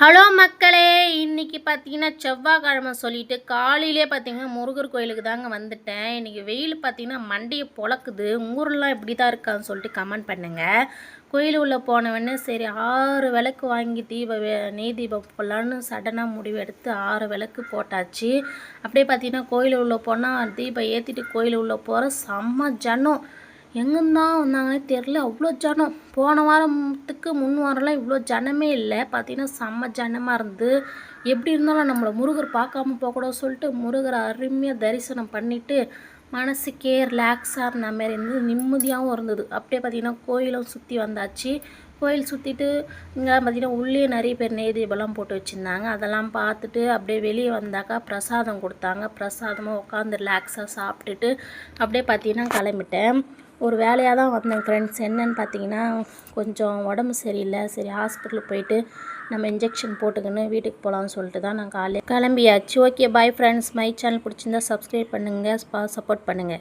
Hello மக்களே, இன்றைக்கி பார்த்தீங்கன்னா செவ்வாய்க்கிழமை சொல்லிவிட்டு காலையிலே பார்த்தீங்கன்னா முருகர் கோயிலுக்கு தாங்க வந்துட்டேன். இன்றைக்கி வெயில் பார்த்தீங்கன்னா மண்டையை பொழக்குது. ஊரெலாம் இப்படி தான் இருக்கான்னு சொல்லிட்டு கமெண்ட் பண்ணுங்கள். கோயில் உள்ளே போனவொடனே சரி 6 விளக்கு வாங்கி நெய் தீபம் போடலான்னு சடனாக முடிவு எடுத்து 6 விளக்கு போட்டாச்சு. அப்படியே பார்த்தீங்கன்னா கோயில் உள்ளே போனால் தீபம் ஏற்றிட்டு கோயில் உள்ளே போகிற செம்ம ஜனம். எங்கேருந்தான் வந்தாங்கன்னே தெரில, அவ்வளோ ஜனம். போன வாரத்துக்கு முன் வாரம்லாம் இவ்வளோ ஜனமே இல்லை. பார்த்தீங்கன்னா செம்ம ஜனமாக இருந்து எப்படி இருந்தாலும் நம்மளை முருகர் பார்க்காம போகக்கூடாது சொல்லிட்டு முருகரை அருமையாக தரிசனம் பண்ணிவிட்டு மனசுக்கே ரிலாக்ஸாக இருந்த மாரி இருந்தது, நிம்மதியாகவும் இருந்தது. அப்படியே பார்த்திங்கன்னா கோயிலும் சுற்றி வந்தாச்சு. கோயில் சுற்றிட்டு இங்கே பார்த்திங்கன்னா உள்ளே நிறைய பேர் நெய் தீபம்லாம் போட்டு வச்சுருந்தாங்க. அதெல்லாம் பார்த்துட்டு அப்படியே வெளியே வந்தாக்கா பிரசாதம் கொடுத்தாங்க. பிரசாதமாக உட்காந்து ரிலாக்ஸாக சாப்பிட்டுட்டு அப்படியே பார்த்திங்கன்னா கிளம்பிட்டேன். ஒரு வேலையாக தான் வந்தேன் ஃப்ரெண்ட்ஸ். என்னென்னு பார்த்தீங்கன்னா கொஞ்சம் உடம்பு சரியில்லை. சரி ஹாஸ்பிட்டலுக்கு போயிட்டு நம்ம இன்ஜெக்ஷன் போட்டுக்கின்னு வீட்டுக்கு போகலான்னு சொல்லிட்டு தான் நான் காலையில் கிளம்பியாச்சு. Okay bye friends. My channel பிடிச்சிருந்தா சப்ஸ்கிரைப் பண்ணுங்கள், சப்போர்ட் பண்ணுங்கள்.